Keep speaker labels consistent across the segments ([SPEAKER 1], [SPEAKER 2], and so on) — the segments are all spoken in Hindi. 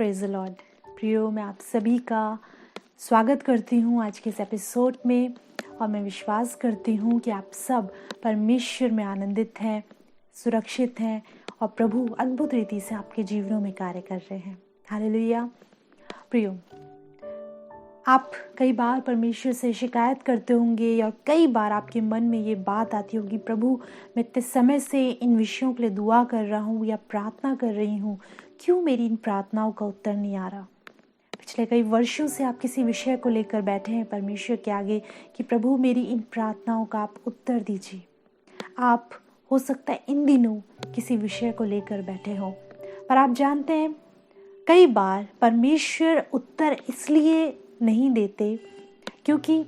[SPEAKER 1] Praise the Lord. प्रियो, मैं आप सभी का स्वागत करती हूँ आज के इस एपिसोड में और मैं विश्वास करती हूँ कि आप सब परमेश्वर में आनंदित हैं, सुरक्षित हैं और प्रभु अद्भुत रीति से आपके जीवनों में कार्य कर रहे हैं। हालेलुया। प्रियो, आप कई बार परमेश्वर से शिकायत करते होंगे और कई बार आपके मन में ये बात आती होगी, प्रभु मैं इतने समय से इन विषयों के लिए दुआ कर रहा हूँ या प्रार्थना कर रही हूँ, क्यों मेरी इन प्रार्थनाओं का उत्तर नहीं आ रहा। पिछले कई वर्षों से आप किसी विषय को लेकर बैठे हैं परमेश्वर के आगे कि प्रभु मेरी इन प्रार्थनाओं का आप उत्तर दीजिए। आप हो सकता है इन दिनों किसी विषय को लेकर बैठे हो, पर आप जानते हैं कई बार परमेश्वर उत्तर इसलिए नहीं देते क्योंकि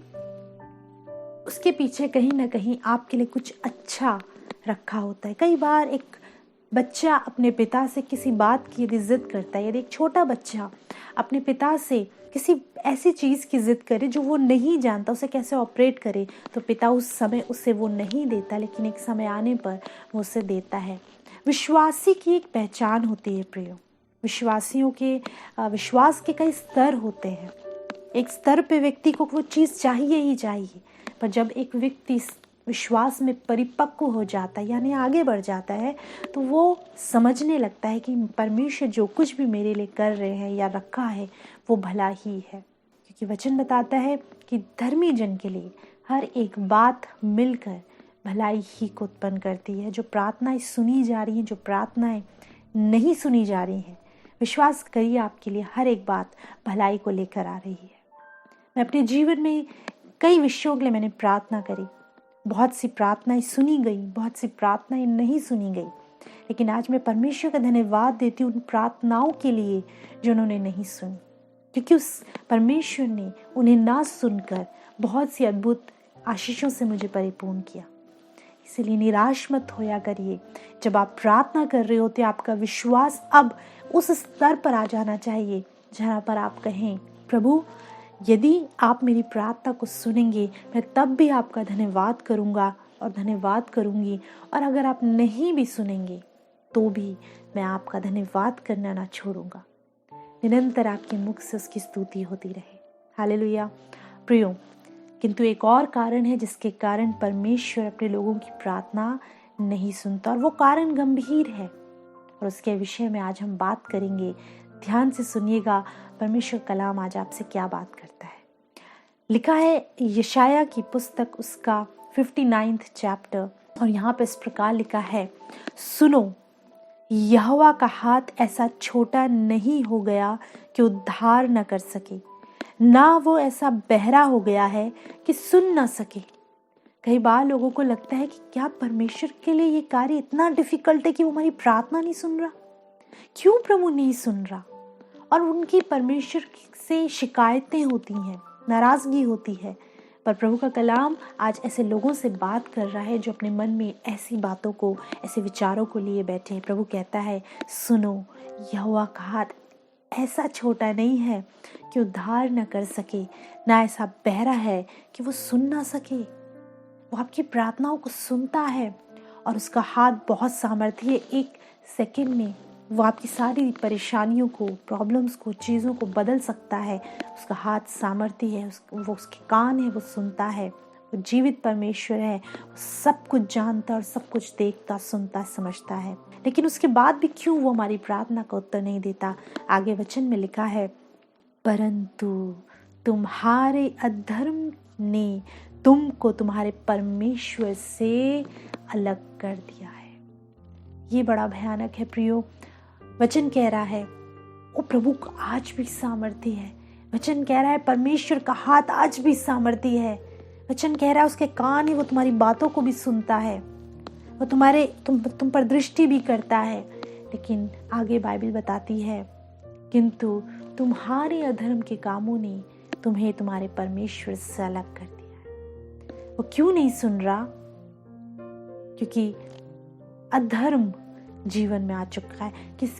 [SPEAKER 1] उसके पीछे कहीं ना कहीं आपके लिए कुछ अच्छा रखा होता है। कई बार एक बच्चा अपने पिता से किसी बात की यदि जिद करता है, यदि एक छोटा बच्चा अपने पिता से किसी ऐसी चीज़ की जिद करे जो वो नहीं जानता उसे कैसे ऑपरेट करे, तो पिता उस समय उसे वो नहीं देता, लेकिन एक समय आने पर वो उसे देता है। विश्वासी की एक पहचान होती है प्रियो। विश्वासियों के विश्वास के कई स्तर होते हैं। एक स्तर पे व्यक्ति को वो चीज़ चाहिए ही चाहिए, पर जब एक व्यक्ति विश्वास में परिपक्व हो जाता है यानी आगे बढ़ जाता है, तो वो समझने लगता है कि परमेश्वर जो कुछ भी मेरे लिए कर रहे हैं या रखा है वो भला ही है। क्योंकि वचन बताता है कि धर्मी जन के लिए हर एक बात मिलकर भलाई ही को उत्पन्न करती है। जो प्रार्थनाएं सुनी जा रही हैं, जो प्रार्थनाएं नहीं सुनी जा रही हैं, विश्वास करिए आपके लिए हर एक बात भलाई को लेकर आ रही है। मैं अपने जीवन में कई विषयों के लिए मैंने प्रार्थना करी, बहुत सी प्रार्थनाएं सुनी गई, बहुत सी प्रार्थनाएं नहीं सुनी गई, लेकिन आज मैं परमेश्वर का धन्यवाद देती हूँ उन प्रार्थनाओं के लिए जो उन्होंने नहीं सुनी, क्योंकि उस परमेश्वर ने उन्हें ना सुनकर बहुत सी अद्भुत आशीषों से मुझे परिपूर्ण किया। इसलिए निराश मत होया करिए। जब आप प्रार्थना कर रहे होते आपका विश्वास अब उस स्तर पर आ जाना चाहिए जहाँ पर आप कहें, प्रभु यदि आप मेरी प्रार्थना को सुनेंगे मैं तब भी आपका धन्यवाद करूँगा और धन्यवाद करूँगी, और अगर आप नहीं भी सुनेंगे तो भी मैं आपका धन्यवाद करना ना छोड़ूंगा। निरंतर आपके मुख से उसकी स्तुति होती रहे। हालेलुया। प्रियो, किंतु एक और कारण है जिसके कारण परमेश्वर अपने लोगों की प्रार्थना नहीं सुनता, और वो कारण गंभीर है और उसके विषय में आज हम बात करेंगे। ध्यान से सुनिएगा परमेश्वर कलाम आज आपसे क्या बात करता है। लिखा है यशाया की पुस्तक उसका 59 चैप्टर, और यहाँ पे इस प्रकार लिखा है, सुनो यहोवा का हाथ ऐसा छोटा नहीं हो गया कि उद्धार न कर सके, ना वो ऐसा बहरा हो गया है कि सुन ना सके। कई बार लोगों को लगता है कि क्या परमेश्वर के लिए ये कार्य इतना डिफिकल्ट है कि वो हमारी प्रार्थना नहीं सुन रहा, क्यों प्रभु नहीं सुन रहा। और उनकी परमेश्वर से शिकायतें होती हैं, नाराजगी होती है। पर प्रभु का कलाम आज ऐसे लोगों से बात कर रहा है जो अपने मन में ऐसी बातों को, ऐसे विचारों को लिए बैठे हैं। प्रभु कहता है, सुनो यहोवा का हाथ ऐसा छोटा नहीं है कि उद्धार न कर सके, ना ऐसा बहरा है कि वो सुन ना सके। वो आपकी प्रार्थनाओं को सुनता है और उसका हाथ बहुत सामर्थ्य है। एक सेकंड में वो आपकी सारी परेशानियों को, प्रॉब्लम्स को, चीज़ों को बदल सकता है। उसका हाथ सामर्थ्य है, वो उसके कान है, वो सुनता है। वो जीवित परमेश्वर है, वो सब कुछ जानता और सब कुछ देखता, सुनता, समझता है। लेकिन उसके बाद भी क्यों वो हमारी प्रार्थना का उत्तर नहीं देता। आगे वचन में लिखा है, परंतु तुम्हारे अधर्म ने तुमको तुम्हारे परमेश्वर से अलग कर दिया है। ये बड़ा भयानक है प्रियो। वचन कह रहा है वो प्रभु का आज भी सामर्थ्य है। वचन कह रहा है परमेश्वर का हाथ आज भी सामर्थ्य है। वचन कह रहा है उसके कान है, वो तुम्हारी बातों को भी सुनता है, वो तुम पर दृष्टि भी करता है। लेकिन आगे बाइबल बताती है, किंतु तुम्हारे अधर्म के कामों ने तुम्हें तुम्हारे परमेश्वर से अलग कर दिया है। वो क्यों नहीं सुन रहा? क्योंकि अधर्म जीवन में आ चुका है।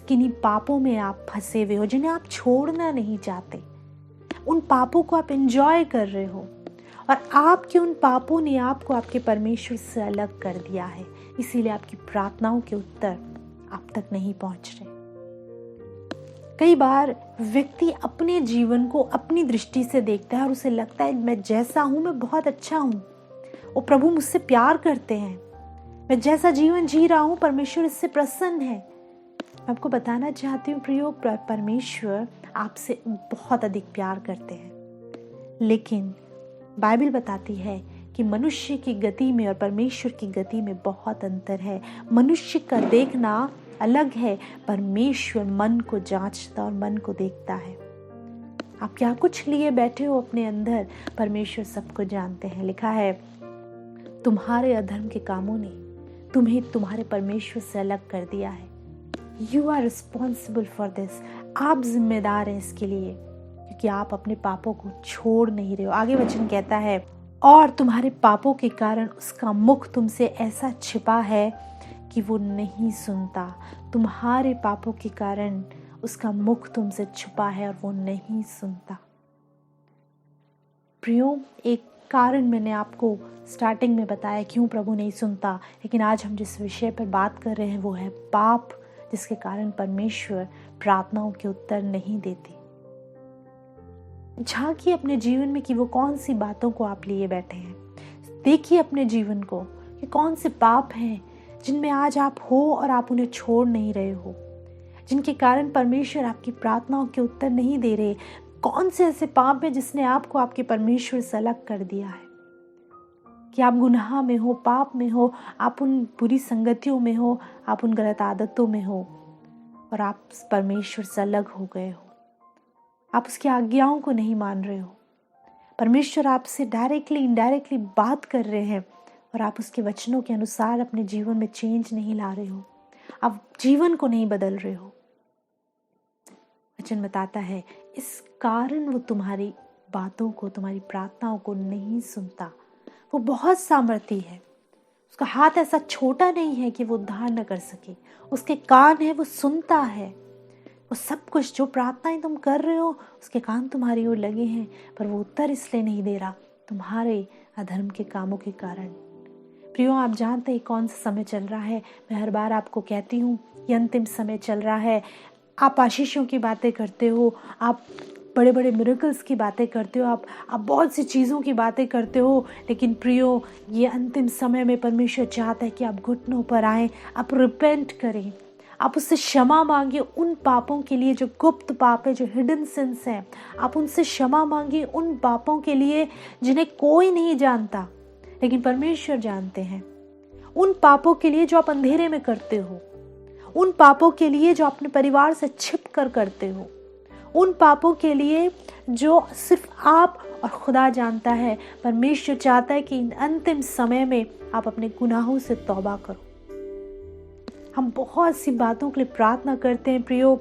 [SPEAKER 1] किन्हीं पापों में आप फंसे हुए हो जिन्हें आप छोड़ना नहीं चाहते। उन पापों को आप एंजॉय कर रहे हो और आपके उन पापों ने आपको आपके परमेश्वर से अलग कर दिया है। इसीलिए आपकी प्रार्थनाओं के उत्तर आप तक नहीं पहुंच रहे। कई बार व्यक्ति अपने जीवन को अपनी दृष्टि से देखता है और उसे लगता है मैं जैसा हूँ मैं बहुत अच्छा हूँ, वो प्रभु मुझसे प्यार करते हैं, मैं जैसा जीवन जी रहा हूँ परमेश्वर इससे प्रसन्न है। मैं आपको बताना चाहती हूँ प्रियो, परमेश्वर आपसे बहुत अधिक प्यार करते हैं, लेकिन बाइबल बताती है कि मनुष्य की गति में और परमेश्वर की गति में बहुत अंतर है। मनुष्य का देखना अलग है, परमेश्वर मन को जांचता और मन को देखता है। आप क्या कुछ लिए बैठे हो अपने अंदर, परमेश्वर सबको जानते हैं। लिखा है तुम्हारे अधर्म के कामों ने तुम्हें तुम्हारे परमेश्वर से अलग कर दिया है। You are responsible for this. आप जिम्मेदार हैं इसके लिए, क्योंकि आप अपने पापों को छोड़ नहीं रहे हो। आगे वचन कहता है और तुम्हारे पापों के कारण उसका मुख तुमसे ऐसा छिपा है कि वो नहीं सुनता। तुम्हारे पापों के कारण उसका मुख तुमसे छुपा है और वो नहीं सुनता। प्रियो, एक कारण मैंने आपको स्टार्टिंग में बताया क्यों प्रभु नहीं सुनता, लेकिन आज हम जिस विषय पर बात कर रहे हैं वो है पाप, जिसके कारण परमेश्वर प्रार्थनाओं के उत्तर नहीं देते। झांकिए अपने जीवन में कि वो कौन सी बातों को आप लिए बैठे हैं। देखिए अपने जीवन को कि कौन से पाप हैं जिनमें आज आप हो और आप उन्हें छोड़ नहीं रहे हो, जिनके कारण परमेश्वर आपकी प्रार्थनाओं के उत्तर नहीं दे रहे। कौन से ऐसे पाप हैं जिसने आपको आपके परमेश्वर से अलग कर दिया है, कि आप गुनाह में हो, पाप में हो, आप उन बुरी संगतियों में हो, आप उन गलत आदतों में हो और आप परमेश्वर से अलग हो गए हो। आप उसकी आज्ञाओं को नहीं मान रहे हो। परमेश्वर आपसे डायरेक्टली इनडायरेक्टली बात कर रहे हैं और आप उसके वचनों के अनुसार अपने जीवन में चेंज नहीं ला रहे हो, आप जीवन को नहीं बदल रहे हो। वचन बताता है इस कारण वो तुम्हारी बातों को, तुम्हारी प्रार्थनाओं को नहीं सुनता। वो बहुत सामर्थी है, उसका हाथ ऐसा छोटा नहीं है कि वो उद्धार न कर सके। उसके कान है, वो सुनता है। वो सब कुछ जो प्रार्थनाएं तुम कर रहे हो उसके कान तुम्हारी ओर लगे हैं, पर वो उत्तर इसलिए नहीं दे रहा तुम्हारे अधर्म के कामों के कारण। प्रियो, आप जानते हैं कौन सा समय चल रहा है। मैं हर बार आपको कहती हूँ ये अंतिम समय चल रहा है। आप आशीषों की बातें करते हो, आप बड़े बड़े मिरेकल्स की बातें करते हो, आप बहुत सी चीज़ों की बातें करते हो, लेकिन प्रियो ये अंतिम समय में परमेश्वर चाहता है कि आप घुटनों पर आएँ, आप रिपेंट करें, आप उससे क्षमा मांगिए उन पापों के लिए जो गुप्त पाप है, जो हिडन सिंस हैं। आप उनसे क्षमा मांगिए उन पापों के लिए जिन्हें कोई नहीं जानता लेकिन परमेश्वर जानते हैं। उन पापों के लिए जो आप अंधेरे में करते हो, उन पापों के लिए जो अपने परिवार से छिप कर करते हो, उन पापों के लिए जो सिर्फ आप और खुदा जानता है। परमेश्वर चाहता है कि इन अंतिम समय में आप अपने गुनाहों से तौबा करो। हम बहुत सी बातों के लिए प्रार्थना करते हैं प्रियो,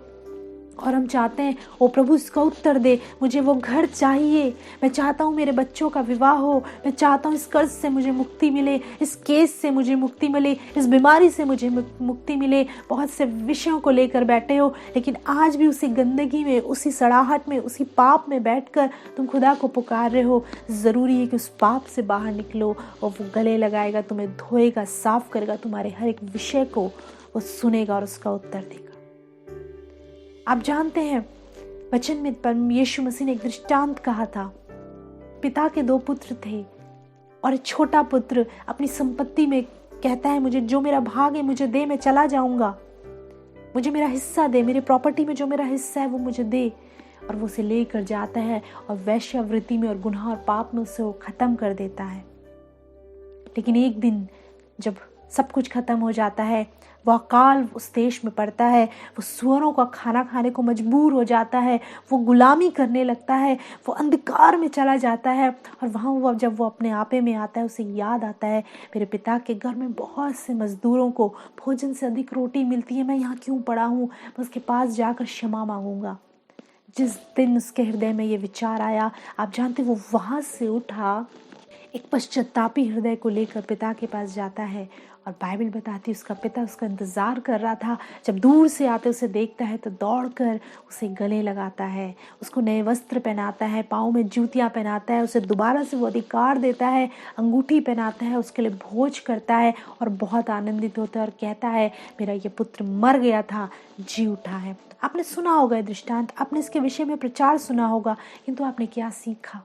[SPEAKER 1] और हम चाहते हैं ओ प्रभु इसका उत्तर दे, मुझे वो घर चाहिए, मैं चाहता हूँ मेरे बच्चों का विवाह हो, मैं चाहता हूँ इस कर्ज से मुझे मुक्ति मिले, इस केस से मुझे मुक्ति मिले, इस बीमारी से मुझे मुक्ति मिले। बहुत से विषयों को लेकर बैठे हो, लेकिन आज भी उसी गंदगी में, उसी सड़ाहट में, उसी पाप में बैठकर तुम खुदा को पुकार रहे हो। ज़रूरी है कि उस पाप से बाहर निकलो और वो गले लगाएगा, तुम्हें धोएगा, साफ करेगा, तुम्हारे हर एक विषय को वो सुनेगा और उसका उत्तर देगा। आप जानते हैं वचन में यीशु मसीह ने एक दृष्टांत कहा था। पिता के 2 पुत्र थे और एक छोटा पुत्र अपनी संपत्ति में कहता है मुझे जो मेरा भाग है मुझे दे, मैं चला जाऊंगा, मुझे मेरा हिस्सा दे, मेरी प्रॉपर्टी में जो मेरा हिस्सा है वो मुझे दे। और वो उसे लेकर जाता है और वैश्यावृत्ति में और गुनाह और पाप में उसे वो खत्म कर देता है। लेकिन एक दिन जब सब कुछ खत्म हो जाता है, वो अकाल उस देश में पड़ता है, वो सुअरों का खाना खाने को मजबूर हो जाता है, वो गुलामी करने लगता है, वो अंधकार में चला जाता है। और वहाँ जब वो अपने आपे में आता है, उसे याद आता है मेरे पिता के घर में बहुत से मजदूरों को भोजन से अधिक रोटी मिलती है, मैं यहाँ क्यों पड़ा हूँ, मैं उसके पास जाकर क्षमा मांगूंगा। जिस दिन उसके हृदय में ये विचार आया, आप जानते वो वहाँ से उठा, एक पश्चातापी हृदय को लेकर पिता के पास जाता है और बाइबल बताती है उसका पिता उसका इंतज़ार कर रहा था। जब दूर से आते उसे देखता है तो दौड़कर उसे गले लगाता है, उसको नए वस्त्र पहनाता है, पाँव में जूतियाँ पहनाता है, उसे दोबारा से वो अधिकार देता है, अंगूठी पहनाता है, उसके लिए भोज करता है और बहुत आनंदित होता है और कहता है मेरा ये पुत्र मर गया था, जी उठा है। आपने सुना होगा ये दृष्टांत, आपने इसके विषय में प्रचार सुना होगा, किंतु आपने क्या सीखा?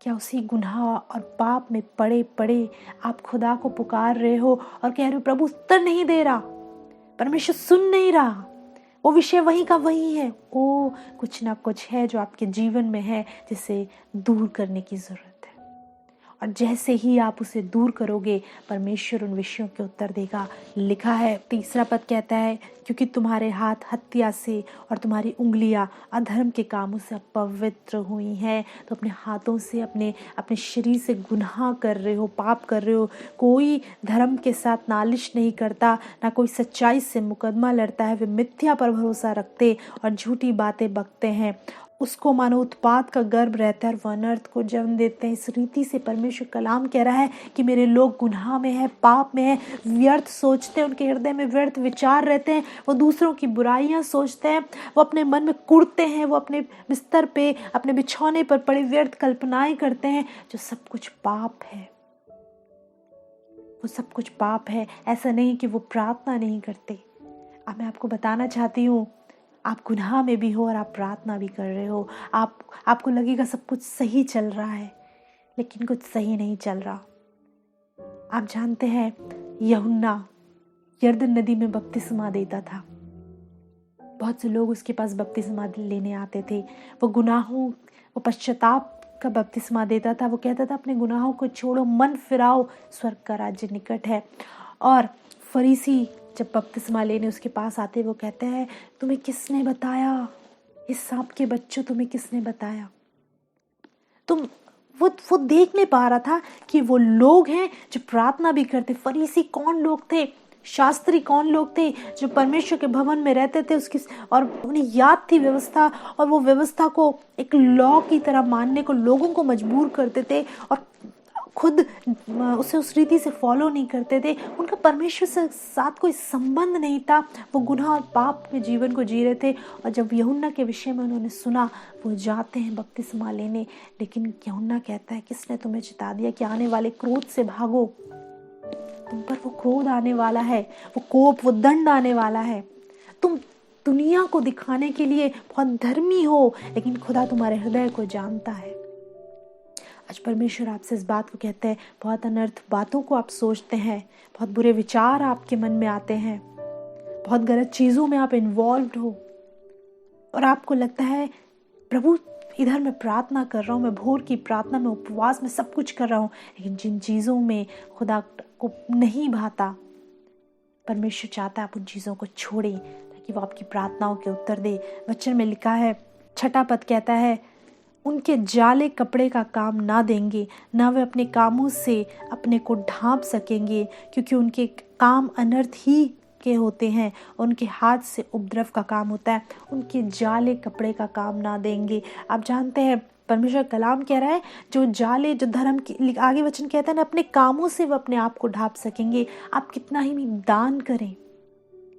[SPEAKER 1] क्या उसी गुनाह और पाप में पड़े पड़े आप खुदा को पुकार रहे हो और कह रहे हो प्रभु उत्तर नहीं दे रहा, परमेश्वर सुन नहीं रहा, वो विषय वही का वही है। ओ कुछ ना कुछ है जो आपके जीवन में है जिसे दूर करने की जरूरत है, और जैसे ही आप उसे दूर करोगे परमेश्वर उन विषयों के उत्तर देगा। लिखा है, तीसरा पद कहता है क्योंकि तुम्हारे हाथ हत्या से और तुम्हारी उंगलियां अधर्म के कामों से अपवित्र हुई हैं। तो अपने हाथों से अपने शरीर से गुनाह कर रहे हो, पाप कर रहे हो। कोई धर्म के साथ नालिश नहीं करता, ना कोई सच्चाई से मुकदमा लड़ता है। वे मिथ्या पर भरोसा रखते और झूठी बातें बकते हैं। उसको मानो उत्पात का गर्भ रहता है और वह अनर्थ को जन्म देते हैं। इस रीति से परमेश्वर कलाम कह रहा है कि मेरे लोग गुनाह में है, पाप में है, व्यर्थ सोचते हैं, उनके हृदय में व्यर्थ विचार रहते हैं, वो दूसरों की बुराइयां सोचते हैं, वो अपने मन में कुढ़ते हैं, वो अपने बिस्तर पे अपने बिछौने पर पड़े व्यर्थ कल्पनाएं करते हैं, जो सब कुछ पाप है। वो सब कुछ पाप है। ऐसा नहीं कि वो प्रार्थना नहीं करते। अब मैं आपको बताना चाहती हूँ, आप गुनाह में भी हो और आप प्रार्थना भी कर रहे हो। आपको लगेगा सब कुछ सही चल रहा है, लेकिन कुछ सही नहीं चल रहा। आप जानते हैं यूहन्ना यरदन नदी में बपतिस्मा देता था। बहुत से लोग उसके पास बपतिस्मा लेने आते थे। वो पश्चाताप का बपतिस्मा देता था। वो कहता था अपने गुनाहों को छोड़ो, मन फिराओ, स्वर्ग का राज्य निकट है। और फरीसी जब बपतिस्मा लेने उसके पास आते, वो कहते हैं तुम्हें किसने बताया, इस सांप के बच्चों तुम्हें किसने बताया? वो देख नहीं पा रहा था कि वो लोग हैं जो प्रार्थना भी करते। फरीसी कौन लोग थे, शास्त्री कौन लोग थे जो परमेश्वर के भवन में रहते थे उसकी, और उन्हें याद थी व्यवस्था, और वो व्यवस्था को एक लॉ की तरह मानने को लोगों को मजबूर करते थे और खुद उसे उस रीति से फॉलो नहीं करते थे। उनका परमेश्वर से साथ कोई संबंध नहीं था। वो गुनाह और पाप में जीवन को जी रहे थे। और जब यूहन्ना के विषय में उन्होंने सुना, वो जाते हैं बपतिस्मा लेने। लेकिन यूहन्ना कहता है किसने तुम्हें चिता दिया कि आने वाले क्रोध से भागो? तुम पर वो क्रोध आने वाला है, वो कोप, वो दंड आने वाला है। तुम दुनिया को दिखाने के लिए बहुत धर्मी हो, लेकिन खुदा तुम्हारे हृदय को जानता है। आज परमेश्वर आपसे इस बात को कहते हैं, बहुत अनर्थ बातों को आप सोचते हैं, बहुत बुरे विचार आपके मन में आते हैं, बहुत गलत चीज़ों में आप इन्वॉल्व हो, और आपको लगता है प्रभु इधर मैं प्रार्थना कर रहा हूँ, मैं भोर की प्रार्थना में, उपवास में सब कुछ कर रहा हूँ, लेकिन जिन चीज़ों में खुदा को नहीं भाता, परमेश्वर चाहता है आप उन चीज़ों को छोड़ें ताकि वो आपकी प्रार्थनाओं के उत्तर दे। वचन में लिखा है, 6 पद कहता है, उनके जाले कपड़े का काम ना देंगे, ना वे अपने कामों से अपने को ढांप सकेंगे, क्योंकि उनके काम अनर्थ ही के होते हैं, उनके हाथ से उपद्रव का काम होता है। उनके जाले कपड़े का काम ना देंगे। आप जानते हैं परमेश्वर कलाम कह रहा है जो जाले, जो धर्म की, आगे वचन कहता है ना, अपने कामों से वो अपने आप को ढांप सकेंगे। आप कितना ही भी दान करें।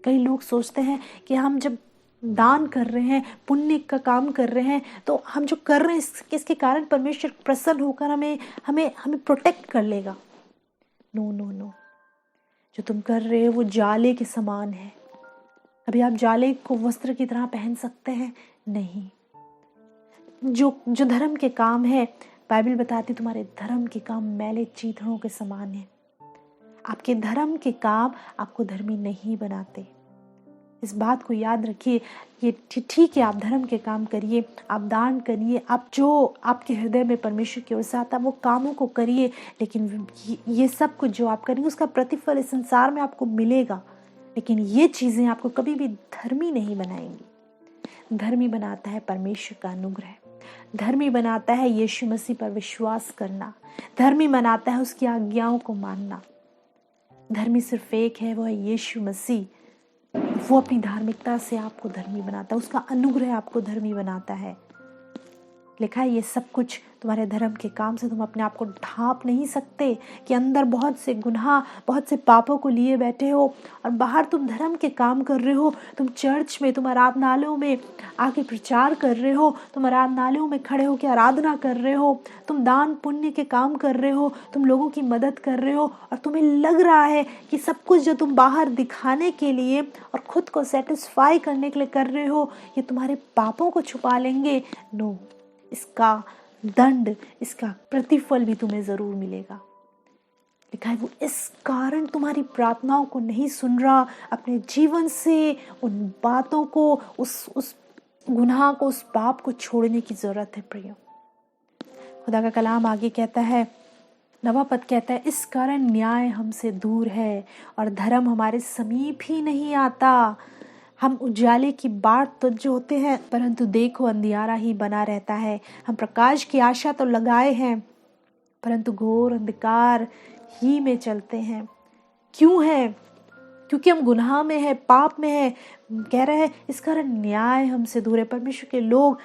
[SPEAKER 1] कई लोग सोचते हैं कि हम जब दान कर रहे हैं, पुण्य का काम कर रहे हैं, तो हम जो कर रहे हैं इसके कारण परमेश्वर प्रसन्न होकर हमें प्रोटेक्ट कर लेगा। नो नो नो, जो तुम कर रहे हो वो जाले के समान है। अभी आप जाले को वस्त्र की तरह पहन सकते हैं? नहीं। जो धर्म के काम है, बाइबल बताती तुम्हारे धर्म के काम मैले चीथड़ों के समान है। आपके धर्म के काम आपको धर्मी नहीं बनाते। इस बात को याद रखिए। ये ठीक है, आप धर्म के काम करिए, आप दान करिए, आप जो आपके हृदय में परमेश्वर की ओर से आता वो कामों को करिए, लेकिन ये सब कुछ जो आप करेंगे उसका प्रतिफल इस संसार में आपको मिलेगा। लेकिन ये चीज़ें आपको कभी भी धर्मी नहीं बनाएंगी। धर्मी बनाता है परमेश्वर का अनुग्रह, धर्मी बनाता है यीशु मसीह पर विश्वास करना, धर्मी बनाता है उसकी आज्ञाओं को मानना। धर्मी सिर्फ एक है, वो है यीशु मसीह। वो अपनी धार्मिकता से आपको धर्मी बनाता है, उसका अनुग्रह आपको धर्मी बनाता है। लिखा है ये सब कुछ तुम्हारे धर्म के काम से तुम अपने आप को ढांप नहीं सकते कि अंदर बहुत से गुनाह, बहुत से पापों को लिए बैठे हो और बाहर तुम धर्म के काम कर रहे हो। तुम चर्च में, तुम आराधनालयों में आके प्रचार कर रहे हो, तुम आराधनालयों में खड़े होकर आराधना कर रहे हो, तुम दान पुण्य के काम कर रहे हो, तुम लोगों की मदद कर रहे हो और तुम्हें लग रहा है कि सब कुछ जो तुम बाहर दिखाने के लिए और खुद को सेटिस्फाई करने के लिए कर रहे हो ये तुम्हारे पापों को छुपा लेंगे। नो, इसका दंड, इसका प्रतिफल भी तुम्हें जरूर मिलेगा। लिखा है वो इस कारण तुम्हारी प्रार्थनाओं को नहीं सुन रहा। अपने जीवन से उन बातों को, उस गुनाह को, उस पाप को छोड़ने की जरूरत है प्रियो। खुदा का कलाम आगे कहता है, 9वां पद कहता है, इस कारण न्याय हमसे दूर है और धर्म हमारे समीप ही नहीं आता। हम उजाले की बाट तो जोते हैं, परंतु देखो अंधियारा ही बना रहता है। हम प्रकाश की आशा तो लगाए हैं, परंतु घोर अंधकार ही में चलते हैं। क्यों है? क्योंकि हम गुनाह में है, पाप में है। कह रहे हैं इस कारण न्याय हमसे दूर है। परमेश्वर के लोग,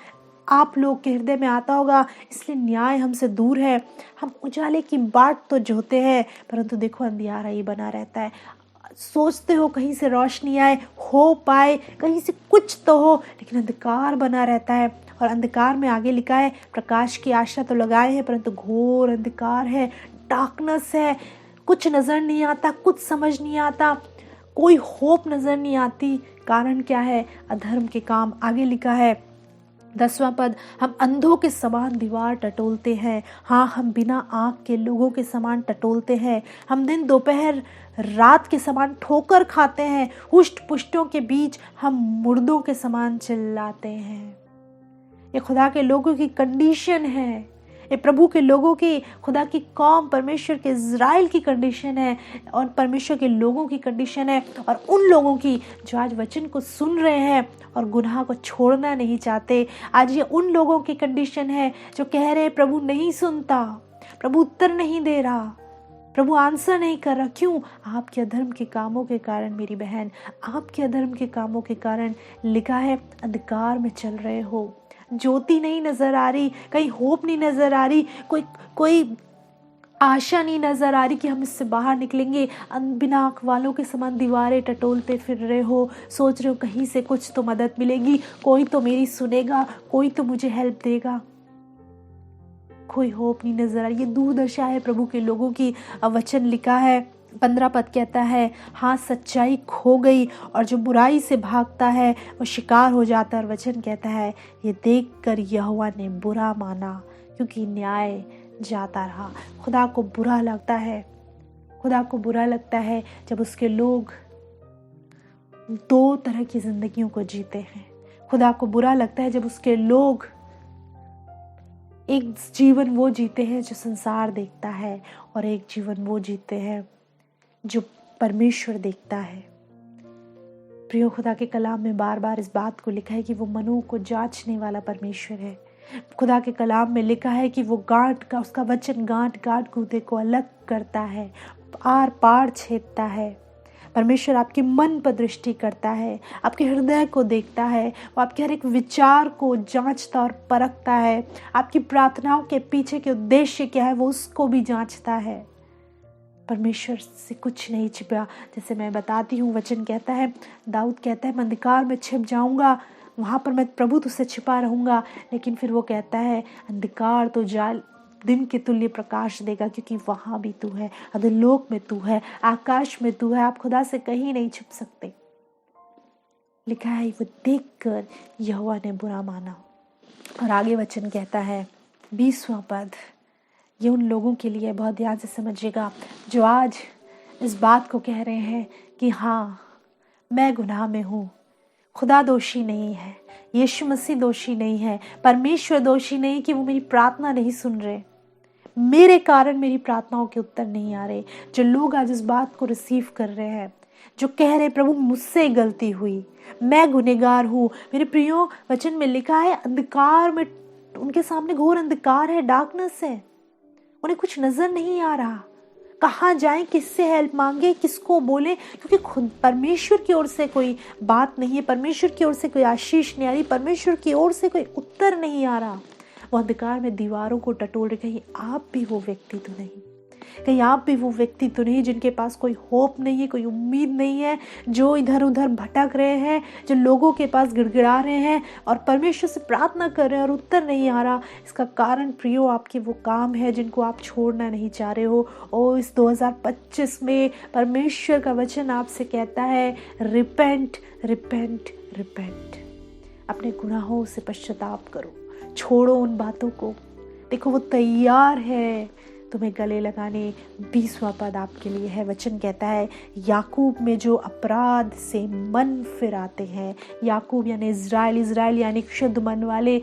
[SPEAKER 1] आप लोग के हृदय में आता होगा, इसलिए न्याय हमसे दूर है। हम उजाले की बाट तो जोते हैं, परंतु देखो अंधियारा ही बना रहता है। सोचते हो कहीं से रोशनी आए, हो पाए, कहीं से कुछ तो हो, लेकिन अंधकार बना रहता है। और अंधकार में आगे लिखा है, प्रकाश की आशा तो लगाए हैं, परंतु घोर अंधकार है, डार्कनेस है। कुछ नजर नहीं आता, कुछ समझ नहीं आता, कोई होप नजर नहीं आती। कारण क्या है? अधर्म के काम। आगे लिखा है 10वां पद, हम अंधों के समान दीवार टटोलते हैं। हाँ, हम बिना आँख के लोगों के समान टटोलते हैं। हम दिन दोपहर रात के समान ठोकर खाते हैं। हुष्ट पुष्टों के बीच हम मुर्दों के समान चिल्लाते हैं। ये खुदा के लोगों की कंडीशन है। ये प्रभु के लोगों की, खुदा की कौम, परमेश्वर के इज़राइल की कंडीशन है और परमेश्वर के लोगों की कंडीशन है। और उन लोगों की जो आज वचन को सुन रहे हैं और गुनाह को छोड़ना नहीं चाहते। आज ये उन लोगों की कंडीशन है जो कह रहे हैं प्रभु नहीं सुनता, प्रभु उत्तर नहीं दे रहा, प्रभु आंसर नहीं कर रहा। क्यों? आपके अधर्म के कामों के कारण मेरी बहन, आपके अधर्म के कामों के कारण। लिखा है अंधकार में चल रहे हो, ज्योति नहीं नजर आ रही, कहीं होप नहीं नजर आ रही, कोई आशा नहीं नजर आ रही कि हम इससे बाहर निकलेंगे। बिना आँख वालों के समान दीवारें टटोलते फिर रहे हो। सोच रहे हो कहीं से कुछ तो मदद मिलेगी, कोई तो मेरी सुनेगा, कोई तो मुझे हेल्प देगा। कोई होप नहीं नजर आ रही। ये दुर्दशा है प्रभु के लोगों की। वचन लिखा है 15 पद कहता है, हाँ सच्चाई खो गई और जो बुराई से भागता है वो शिकार हो जाता है। और वचन कहता है ये देखकर यहोवा ने बुरा माना, क्योंकि न्याय जाता रहा। खुदा को बुरा लगता है, खुदा को बुरा लगता है जब उसके लोग 2 तरह की जिंदगियों को जीते हैं। खुदा को बुरा लगता है जब उसके लोग एक जीवन वो जीते हैं जो संसार देखता है और एक जीवन वो जीते हैं जो परमेश्वर देखता है। प्रियो, खुदा के कलाम में बार बार इस बात को लिखा है कि वो मनों को जांचने वाला परमेश्वर है। खुदा के कलाम में लिखा है कि वो उसका वचन गांठ गूदे को अलग करता है, आर पार छेदता है। परमेश्वर आपके मन पर दृष्टि करता है, आपके हृदय को देखता है, वो आपके हर एक विचार को जांचता और परखता है। आपकी प्रार्थनाओं के पीछे के उद्देश्य क्या है वो उसको भी जांचता है। परमेश्वर से कुछ नहीं छिपा। जैसे मैं बताती हूँ, वचन कहता है, दाऊद कहता है मैं अंधकार में छिप जाऊंगा, वहाँ पर मैं प्रभु तुझसे छिपा रहूंगा। लेकिन फिर वो कहता है अंधकार तो जाल दिन के तुल्य प्रकाश देगा, क्योंकि वहाँ भी तू है, अधोलोक में तू है, आकाश में तू है। आप खुदा से कहीं नहीं छिप सकते। लिखा है वो देखकर यहोवा ने बुरा माना। और आगे वचन कहता है 20वां पद, ये उन लोगों के लिए, बहुत ध्यान से समझिएगा, जो आज इस बात को कह रहे हैं कि हाँ मैं गुनाह में हूँ। खुदा दोषी नहीं है, यीशु मसीह दोषी नहीं है, परमेश्वर दोषी नहीं कि वो मेरी प्रार्थना नहीं सुन रहे, मेरे कारण मेरी प्रार्थनाओं के उत्तर नहीं आ रहे। जो लोग आज इस बात को रिसीव कर रहे हैं, जो कह रहे प्रभु मुझसे गलती हुई, मैं गुनहगार हूँ। मेरे प्रियो, वचन में लिखा है अंधकार में, उनके सामने घोर अंधकार है, डार्कनेस है, उन्हें कुछ नजर नहीं आ रहा। कहाँ जाएं, किससे हेल्प मांगे, किसको बोले, क्योंकि खुद परमेश्वर की ओर से कोई बात नहीं है, परमेश्वर की ओर से कोई आशीष नहीं आ रही, परमेश्वर की ओर से कोई उत्तर नहीं आ रहा। वो अंधकार में दीवारों को टटोल रहे, कहीं आप भी वो व्यक्ति तो नहीं, कहीं आप भी वो व्यक्ति तो नहीं जिनके पास कोई होप नहीं है, कोई उम्मीद नहीं है, जो इधर उधर भटक रहे हैं, जो लोगों के पास गिड़गिड़ा रहे हैं और परमेश्वर से प्रार्थना कर रहे हैं और उत्तर नहीं आ रहा। इसका कारण प्रियो आपके वो काम है जिनको आप छोड़ना नहीं चाह रहे हो। और इस 2025 में परमेश्वर का वचन आपसे कहता है, रिपेंट रिपेंट रिपेंट। अपने गुनाहों से पश्चाताप करो, छोड़ो उन बातों को। देखो वो तैयार है तुम्हें गले लगाने। 20वां पद आपके लिए है। वचन कहता है, याकूब में जो अपराध से मन फिराते हैं। याकूब यानी इज़राइल, इज़राइल यानी शुद्ध मन वाले,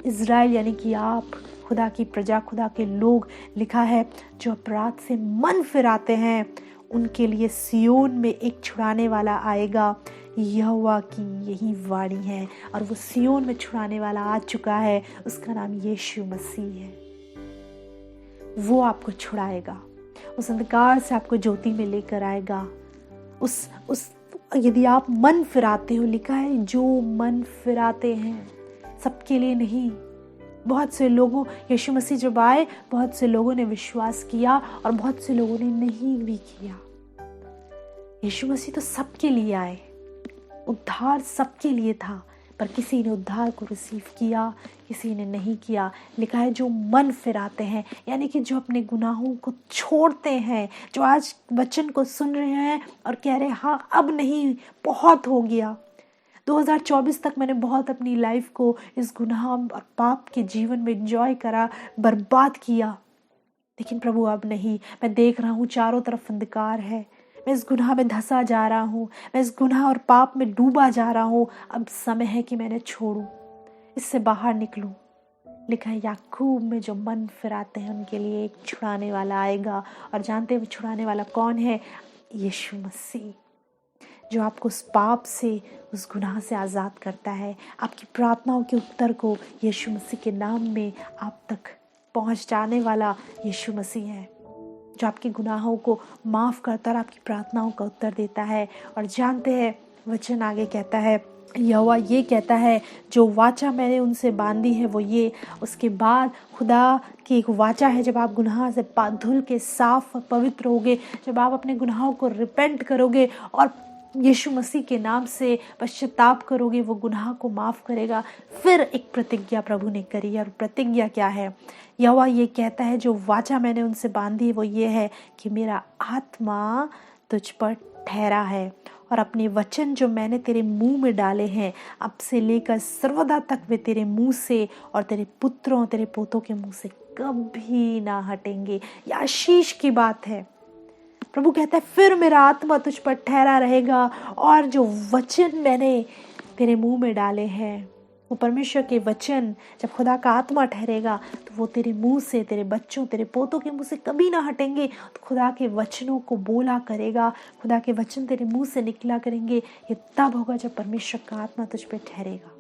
[SPEAKER 1] इज़राइल यानी कि आप, खुदा की प्रजा, खुदा के लोग। लिखा है जो अपराध से मन फिराते हैं उनके लिए सियोन में एक छुड़ाने वाला आएगा। यहोवा की यही वाणी है और वो सियोन में छुड़ाने वाला आ चुका है। उसका नाम यीशु मसीह है। वो आपको छुड़ाएगा, उस अंधकार से आपको ज्योति में लेकर आएगा। उस यदि आप मन फिराते हो, लिखा है जो मन फिराते हैं, सबके लिए नहीं। बहुत से लोगों, यीशु मसीह जब आए बहुत से लोगों ने विश्वास किया और बहुत से लोगों ने नहीं भी किया। यीशु मसीह तो सबके लिए आए, उद्धार सबके लिए था, पर किसी ने उद्धार को रिसीव किया, किसी ने नहीं किया। लिखा है जो मन फिराते हैं, यानी कि जो अपने गुनाहों को छोड़ते हैं, जो आज वचन को सुन रहे हैं और कह रहे हैं हाँ अब नहीं, बहुत हो गया। 2024 तक मैंने बहुत अपनी लाइफ को इस गुनाह और पाप के जीवन में एंजॉय करा, बर्बाद किया, लेकिन प्रभु अब नहीं। मैं देख रहा हूँ चारों तरफ अंधकार है, मैं इस गुनाह में धंसा जा रहा हूँ, मैं इस गुनाह और पाप में डूबा जा रहा हूँ। अब समय है कि मैंने छोड़ूं, इससे बाहर निकलूं। लिखा है याकूब में जो मन फिराते हैं उनके लिए एक छुड़ाने वाला आएगा। और जानते हैं वो छुड़ाने वाला कौन है? यीशु मसीह, जो आपको उस पाप से, उस गुनाह से आज़ाद करता है। आपकी प्रार्थनाओं के उत्तर को यीशु मसीह के नाम में आप तक पहुँचाने वाला यीशु मसीह है, जो आपके गुनाहों को माफ़ करता और आपकी प्रार्थनाओं का उत्तर देता है। और जानते हैं वचन आगे कहता है, यहोवा ये कहता है जो वाचा मैंने उनसे बांधी है वो ये। उसके बाद खुदा की एक वाचा है, जब आप गुनाह से धुल के साफ पवित्र होगे, जब आप अपने गुनाहों को रिपेंट करोगे और यीशु मसीह के नाम से पश्चाताप करोगे, वो गुनाह को माफ़ करेगा। फिर एक प्रतिज्ञा प्रभु ने करी, और प्रतिज्ञा क्या है? यहोवा ये कहता है जो वाचा मैंने उनसे बांधी है वो ये है कि मेरा आत्मा तुझ पर ठहरा है और अपने वचन जो मैंने तेरे मुंह में डाले हैं अब से लेकर सर्वदा तक वे तेरे मुंह से और तेरे पुत्रों तेरे पोतों के मुंह से कभी ना हटेंगे। यह आशीष की बात है। प्रभु कहता है फिर मेरा आत्मा तुझ पर ठहरा रहेगा और जो वचन मैंने तेरे मुंह में डाले हैं, वो परमेश्वर के वचन, जब खुदा का आत्मा ठहरेगा तो वो तेरे मुंह से, तेरे बच्चों, तेरे पोतों के मुंह से कभी ना हटेंगे। तो खुदा के वचनों को बोला करेगा, खुदा के वचन तेरे मुंह से निकला करेंगे। ये तब होगा जब परमेश्वर का आत्मा तुझ पर ठहरेगा।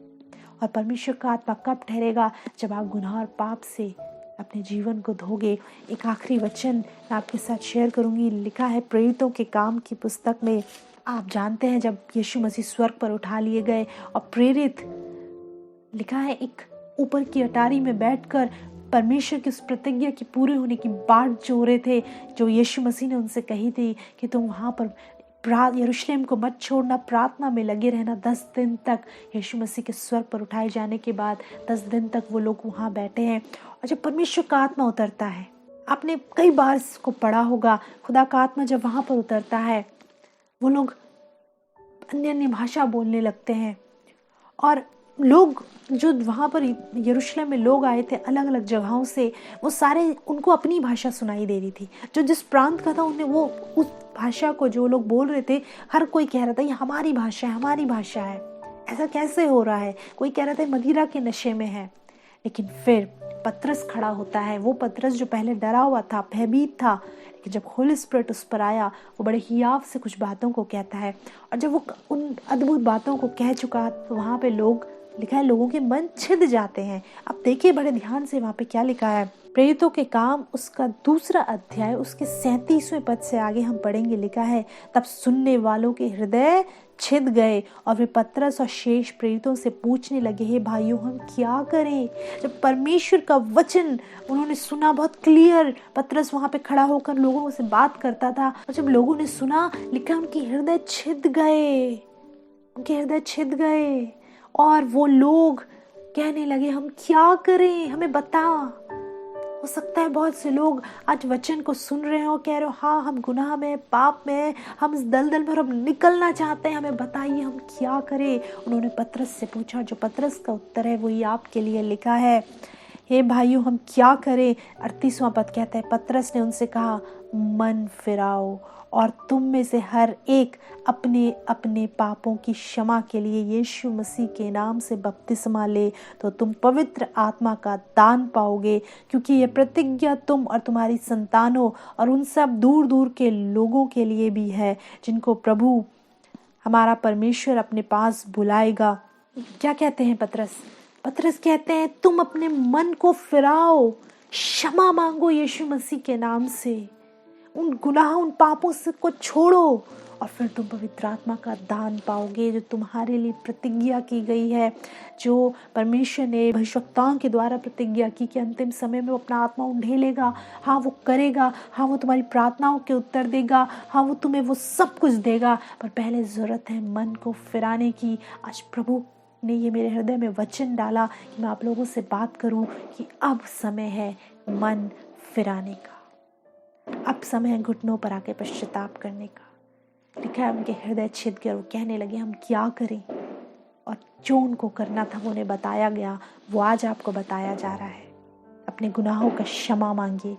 [SPEAKER 1] और परमेश्वर का आत्मा कब ठहरेगा? जब आप गुनाह और पाप से अपने जीवन को धोगे। एक आखिरी वचन मैं आपके साथ शेयर करूंगी। लिखा है प्रेरितों के काम की पुस्तक में, आप जानते हैं जब यीशु मसीह स्वर्ग पर उठा लिए गए और प्रेरित, लिखा है एक ऊपर की अटारी में बैठकर परमेश्वर की उस प्रतिज्ञा की पूरी होने की बाट जो रहे थे, जो यीशु मसीह ने उनसे कही थी कि तुम वहाँ पर यरूशलेम को मत छोड़ना, प्रार्थना में लगे रहना 10 दिन तक। यीशु मसीह के स्वर्ग पर उठाए जाने के बाद 10 दिन तक वो लोग वहाँ बैठे हैं। और जब परमेश्वर का आत्मा उतरता है, आपने कई बार इसको पढ़ा होगा, खुदा का आत्मा जब वहाँ पर उतरता है वो लोग अन्य अन्य भाषा बोलने लगते हैं। और लोग जो वहाँ पर यरूशलेम में लोग आए थे अलग अलग जगहों से, वो सारे उनको अपनी भाषा सुनाई दे रही थी। जो जिस प्रांत का था उन्हें वो उस भाषा को जो लोग बोल रहे थे, हर कोई कह रहा था ये हमारी भाषा है, हमारी भाषा है। ऐसा कैसे हो रहा है? कोई कह रहा था मदिरा के नशे में है। लेकिन फिर पतरस खड़ा होता है। वो पतरस जो पहले डरा हुआ था, भयभीत था, लेकिन जब होली स्पिरिट उस पर आया वो बड़े हियाव से कुछ बातों को कहता है। और जब वो उन अद्भुत बातों को कह चुका तो वहाँ पे लोग लिखा है लोगों के मन छिद जाते हैं। अब देखिए बड़े ध्यान से वहाँ पे क्या लिखा है। प्रेरितों के काम उसका 2 अध्याय उसके 37वें पद से आगे हम पढ़ेंगे। लिखा है तब सुनने वालों के हृदय छिद गए और वे पतरस और शेष प्रेरितों से पूछने लगे, हे भाइयों हम क्या करें। जब परमेश्वर का वचन उन्होंने सुना, बहुत क्लियर, पतरस वहां पे खड़ा होकर लोगों से बात करता था, और जब लोगों ने सुना, लिखा उनके हृदय छिद गए, उनके हृदय छिद गए और वो लोग कहने लगे हम क्या करें, हमें बता। हो सकता है बहुत से लोग आज वचन को सुन रहे हो, कह रहे हो हाँ हम गुनाह में, पाप में, हम इस दलदल में हम निकलना चाहते हैं, हमें बताइए हम क्या करें। उन्होंने पतरस से पूछा, जो पतरस का उत्तर है वही आपके लिए लिखा है। हे भाइयों हम क्या करें। 38वां पद कहता है पतरस ने उनसे कहा, मन फिराओ और तुम में से हर एक अपने अपने पापों की क्षमा के लिए यीशु मसीह के नाम से बपतिस्मा ले, तो तुम पवित्र आत्मा का दान पाओगे, क्योंकि यह प्रतिज्ञा तुम और तुम्हारी संतानों और उन सब दूर दूर के लोगों के लिए भी है जिनको प्रभु हमारा परमेश्वर अपने पास बुलाएगा। क्या कहते हैं पतरस? पतरस कहते हैं तुम अपने मन को फिराओ, क्षमा मांगो यीशु मसीह के नाम से, उन गुनाह उन पापों से को छोड़ो और फिर तुम पवित्र आत्मा का दान पाओगे जो तुम्हारे लिए प्रतिज्ञा की गई है, जो परमेश्वर ने भविष्यवक्ताओं के द्वारा प्रतिज्ञा की कि अंतिम समय में वो अपना आत्मा उंडेलेगा। हाँ वो करेगा, हाँ वो तुम्हारी प्रार्थनाओं के उत्तर देगा, हाँ वो तुम्हें वो सब कुछ देगा, पर पहले ज़रूरत है मन को फिराने की। आज प्रभु ने ये मेरे हृदय में वचन डाला कि मैं आप लोगों से बात करूं कि अब समय है मन फिराने का, अब समय है घुटनों पर आके पश्चाताप करने का। लिखा है उनके हृदय छिद गए और वो कहने लगे हम क्या करें, और जो उनको करना था वो उन्हें बताया गया, वो आज आपको बताया जा रहा है। अपने गुनाहों का क्षमा मांगिए,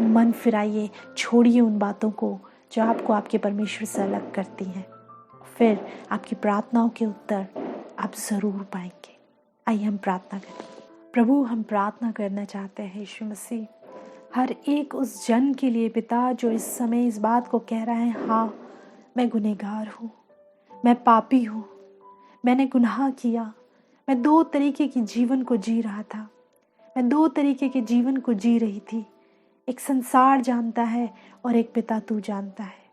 [SPEAKER 1] मन फिराइए, छोड़िए उन बातों को जो आपको आपके परमेश्वर से अलग करती हैं, फिर आपकी प्रार्थनाओं के उत्तर आप ज़रूर पाएंगे। आइए हम प्रार्थना करें। प्रभु हम प्रार्थना करना चाहते हैं यीशु मसीह, हर एक उस जन के लिए पिता जो इस समय इस बात को कह रहा है, हाँ मैं गुनहगार हूँ, मैं पापी हूँ, मैंने गुनाह किया, मैं 2 तरीके की जीवन को जी रहा था, मैं 2 तरीके के जीवन को जी रही थी। एक संसार जानता है और एक पिता तू जानता है।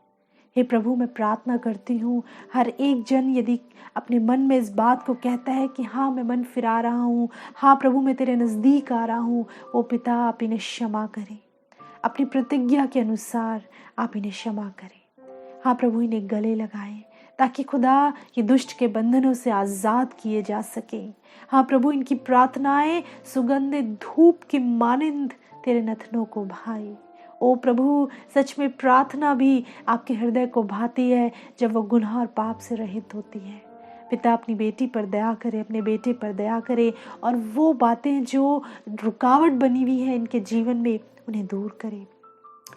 [SPEAKER 1] हे प्रभु मैं प्रार्थना करती हूँ, हर एक जन यदि अपने मन में इस बात को कहता है कि हाँ मैं मन फिरा रहा हूँ, हाँ प्रभु मैं तेरे नज़दीक आ रहा हूँ, वो पिता आप इन्हें क्षमा करें, अपनी प्रतिज्ञा के अनुसार आप इन्हें क्षमा करें। हाँ प्रभु इन्हें गले लगाएं ताकि खुदा ये दुष्ट के बंधनों से आज़ाद किए जा सकें। हाँ प्रभु इनकी प्रार्थनाएं सुगंधित धूप की मानिंद तेरे नथनों को भाई। ओ प्रभु सच में प्रार्थना भी आपके हृदय को भाती है जब वो गुनाह और पाप से रहित होती है। पिता अपनी बेटी पर दया करे, अपने बेटे पर दया करे और वो बातें जो रुकावट बनी हुई है इनके जीवन में उन्हें दूर करे,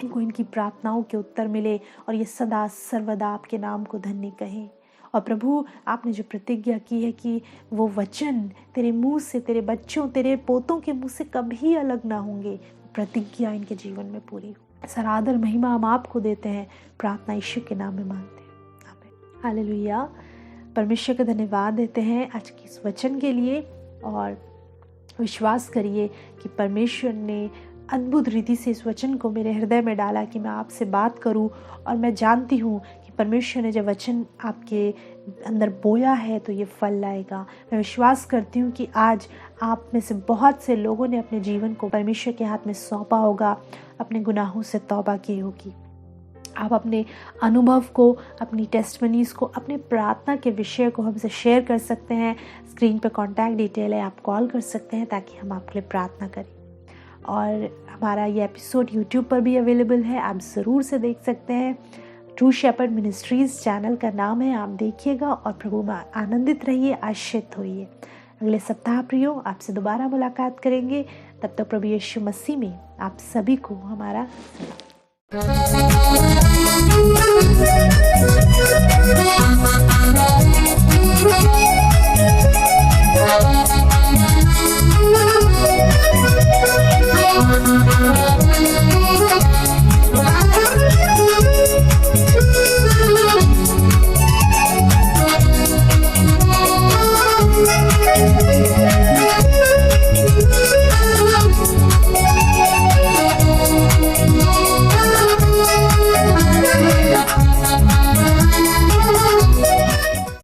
[SPEAKER 1] इनको इनकी प्रार्थनाओं के उत्तर मिले और ये सदा सर्वदा आपके नाम को धन्य कहें। और प्रभु आपने जो प्रतिज्ञा की है कि वो वचन तेरे मुंह से, तेरे बच्चों, तेरे पोतों के मुंह से कभी अलग ना होंगे, प्रतिज्ञा इनके जीवन में पूरी हो। सर आदर महिमा हम आपको देते हैं, प्रार्थना यीशु के नाम में मांगते हैं, आमीन। हालेलुया। परमेश्वर का धन्यवाद देते हैं आज की इस वचन के लिए और विश्वास करिए कि परमेश्वर ने अद्भुत रीति से इस वचन को मेरे हृदय में डाला कि मैं आपसे बात करूं, और मैं जानती हूं कि परमेश्वर ने जब वचन आपके अंदर बोया है तो ये फल लाएगा। मैं विश्वास करती हूँ कि आज आप में से बहुत से लोगों ने अपने जीवन को परमेश्वर के हाथ में सौंपा होगा, अपने गुनाहों से तौबा की होगी। आप अपने अनुभव को, अपनी टेस्टमनीज को, अपने प्रार्थना के विषय को हमसे शेयर कर सकते हैं। स्क्रीन पर कॉन्टैक्ट डिटेल है, आप कॉल कर सकते हैं ताकि हम आपके लिए प्रार्थना करें। और हमारा ये एपिसोड यूट्यूब पर भी अवेलेबल है, आप ज़रूर से देख सकते हैं। ट्रू शेपर्ड मिनिस्ट्रीज़ चैनल का नाम है, आप देखिएगा और प्रभु में आनंदित रहिए, आशीषित होइए। अगले सप्ताह प्रियो आपसे दोबारा मुलाकात करेंगे। तब तक प्रभु यीशु मसीह में आप सभी को हमारा